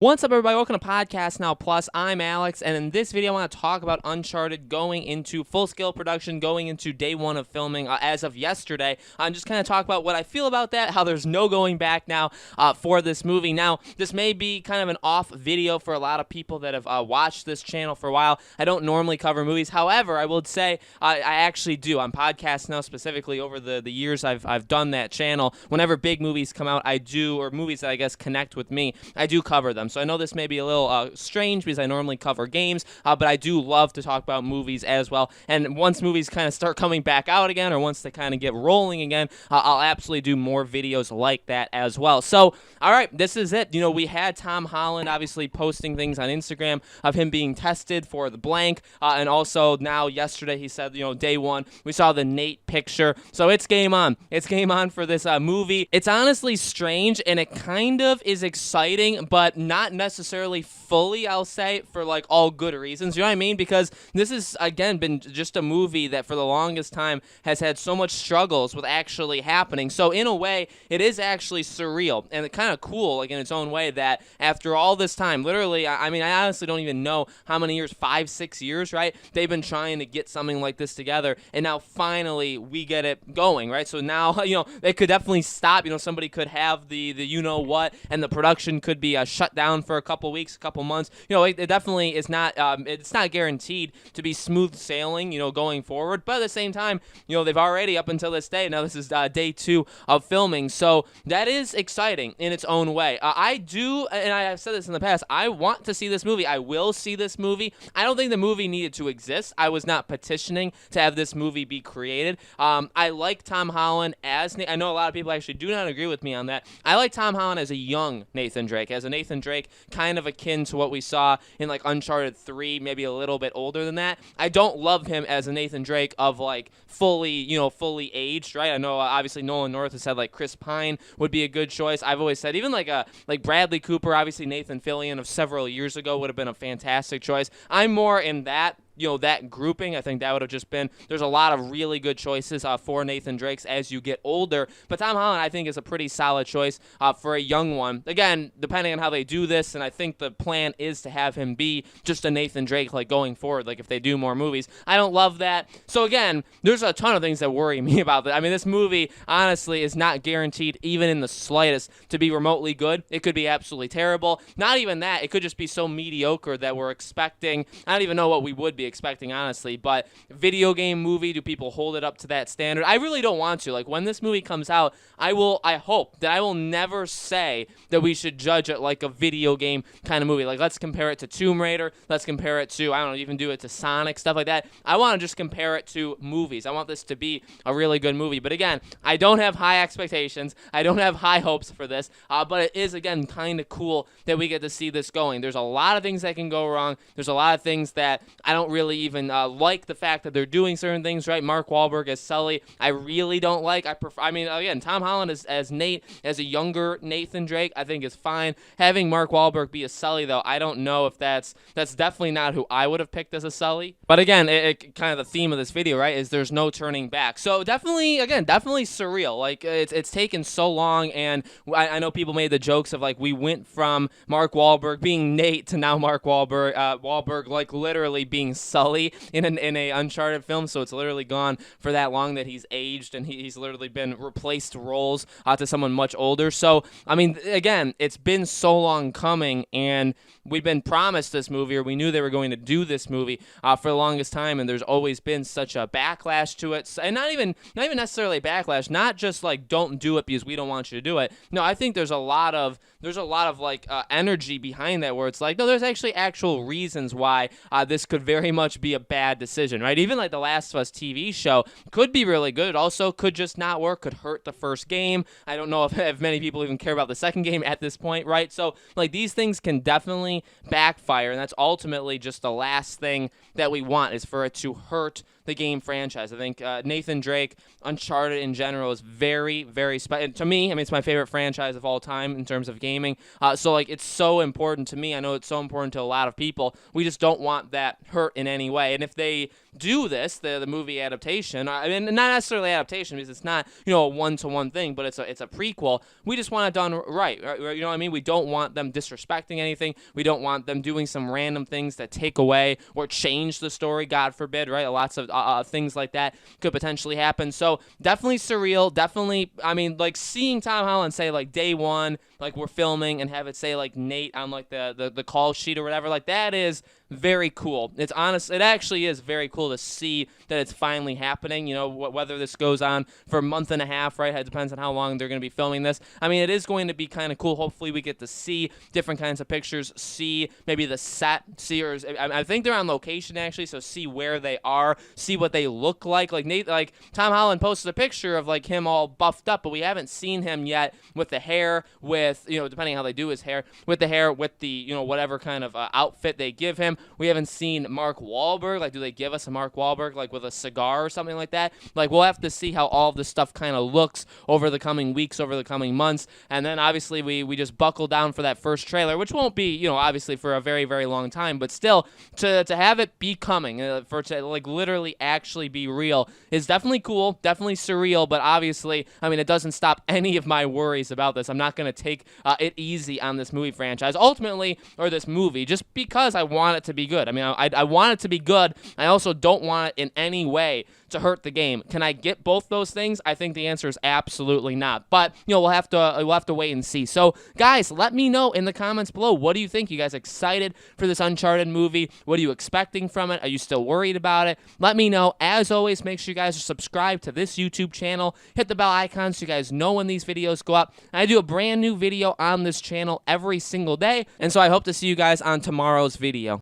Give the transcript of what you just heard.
What's up, everybody? Welcome to Podcast Now Plus. I'm Alex, and in this video, I want to talk about Uncharted going into full-scale production, going into day one of filming as of yesterday. I'm just kind of talk about what I feel about that, how there's no going back now for this movie. Now, this may be kind of an off video for a lot of people that have watched this channel for a while. I don't normally cover movies. However, I would say I actually do. On Podcast Now specifically, over the years I've done that channel, whenever big movies come out, I do, or movies that I guess connect with me, I do cover them. So I know this may be a little strange because I normally cover games, but I do love to talk about movies as well. And once movies kind of start coming back out again, or once they kind of get rolling again, I'll absolutely do more videos like that as well. So, all right, this is it. You know, we had Tom Holland obviously posting things on Instagram of him being tested for the blank, and also now yesterday he said, you know, day one, we saw the Nate picture. So it's game on. It's game on for this movie. It's honestly strange, and it kind of is exciting, but not necessarily fully, I'll say, for like all good reasons. You know what I mean? Because this has, again, been just a movie that for the longest time has had so much struggles with actually happening. So in a way, it is actually surreal and it's kind of cool, like in its own way, that after all this time, literally, I mean, I honestly don't even know how many years, 5, 6 years, right? They've been trying to get something like this together, and now finally we get it going, right? So now, you know, they could definitely stop. You know, somebody could have the you know what, and the production could be shut down for a couple weeks, a couple months. You know, it definitely is not. It's not guaranteed to be smooth sailing, you know, going forward. But at the same time, you know, they've already up until this day. Now this is day 2 of filming, so that is exciting in its own way. I do, and I have said this in the past, I want to see this movie. I will see this movie. I don't think the movie needed to exist. I was not petitioning to have this movie be created. I like Tom Holland as I know a lot of people actually do not agree with me on that. I like Tom Holland as a young Nathan Drake, as a Nathan Drake kind of akin to what we saw in like Uncharted 3, maybe a little bit older than that. I don't love him as a Nathan Drake of like fully, you know, fully aged, right? I know obviously Nolan North has said like Chris Pine would be a good choice. I've always said even like Bradley Cooper, obviously Nathan Fillion of several years ago would have been a fantastic choice. I'm more in that, you know, that grouping. I think that would have just been, there's a lot of really good choices for Nathan Drake's as you get older, but Tom Holland I think is a pretty solid choice for a young one. Again, depending on how they do this, and I think the plan is to have him be just a Nathan Drake like going forward, like if they do more movies. I don't love that. So again, there's a ton of things that worry me about that. I mean, this movie honestly is not guaranteed even in the slightest to be remotely good. It could be absolutely terrible. Not even that. It could just be so mediocre that we're expecting, I don't even know what we would be expecting, honestly, but video game movie, do people hold it up to that standard? I really don't want to. Like, when this movie comes out, I hope that I will never say that we should judge it like a video game kind of movie. Like, let's compare it to Tomb Raider, let's compare it to, I don't know, even do it to Sonic, stuff like that. I want to just compare it to movies. I want this to be a really good movie. But again, I don't have high expectations. I don't have high hopes for this, but it is, again, kind of cool that we get to see this going. There's a lot of things that can go wrong. There's a lot of things that I don't really even like the fact that they're doing certain things, right? Mark Wahlberg as Sully, I really don't like. I mean, again, Tom Holland as Nate, as a younger Nathan Drake, I think is fine. Having Mark Wahlberg be a Sully, though, I don't know if that's definitely not who I would have picked as a Sully. But again, it kind of the theme of this video, right, is there's no turning back. So definitely, again, definitely surreal. Like, it's taken so long, and I know people made the jokes of like we went from Mark Wahlberg being Nate to now Mark Wahlberg like literally being Sully in a Uncharted film. So it's literally gone for that long that he's aged, and he's literally been replaced roles to someone much older. So I mean, again, it's been so long coming, and we've been promised this movie, or we knew they were going to do this movie for the longest time, and there's always been such a backlash to it, and not even necessarily a backlash, not just like don't do it because we don't want you to do it. No, I think there's a lot of like energy behind that, where it's like, no, there's actually actual reasons why this could very much be a bad decision, right? Even like the Last of Us TV show could be really good. It also could just not work, could hurt the first game. I don't know if many people even care about the second game at this point, right? So like these things can definitely backfire, and that's ultimately just the last thing that we want, is for it to hurt the game franchise. I think Nathan Drake, Uncharted in general, is very, very special. To me, I mean, it's my favorite franchise of all time in terms of gaming. So, like, it's so important to me. I know it's so important to a lot of people. We just don't want that hurt in any way. And if they do this, the movie adaptation, I mean, not necessarily adaptation because it's not, a one-to-one thing, but it's a prequel. We just want it done right. You know what I mean? We don't want them disrespecting anything. We don't want them doing some random things that take away or change the story, God forbid, right? Lots of things like that could potentially happen. So definitely surreal. Definitely, I mean, like seeing Tom Holland say like day one, like we're filming and have it say like Nate on like the call sheet or whatever, like that is very cool. It's honest. It actually is very cool to see that it's finally happening. Whether this goes on for a month and a half, right? It depends on how long they're going to be filming this. I mean, it is going to be kind of cool. Hopefully, we get to see different kinds of pictures, see maybe the set, I think they're on location actually, so see where they are, see what they look like. Like Tom Holland posted a picture of like him all buffed up, but we haven't seen him yet with the hair, with depending on how they do his hair, with the hair, with the whatever kind of outfit they give him. We haven't seen Mark Wahlberg. Like, do they give us a Mark Wahlberg, like, with a cigar or something like that? Like, we'll have to see how all of this stuff kind of looks over the coming weeks, over the coming months. And then, obviously, we just buckle down for that first trailer, which won't be, obviously for a very, very long time. But still, to have it be coming, for it to, like, literally actually be real is definitely cool, definitely surreal. But obviously, I mean, it doesn't stop any of my worries about this. I'm not going to take it easy on this movie franchise, ultimately, or this movie, just because I want it to be good. I mean, I want it to be good. I also don't want it in any way to hurt the game. Can I get both those things? I think the answer is absolutely not. But we'll have to wait and see. So, guys, let me know in the comments below. What do you think? You guys excited for this Uncharted movie? What are you expecting from it? Are you still worried about it? Let me know. As always, make sure you guys are subscribed to this YouTube channel. Hit the bell icon so you guys know when these videos go up. And I do a brand new video on this channel every single day. And so I hope to see you guys on tomorrow's video.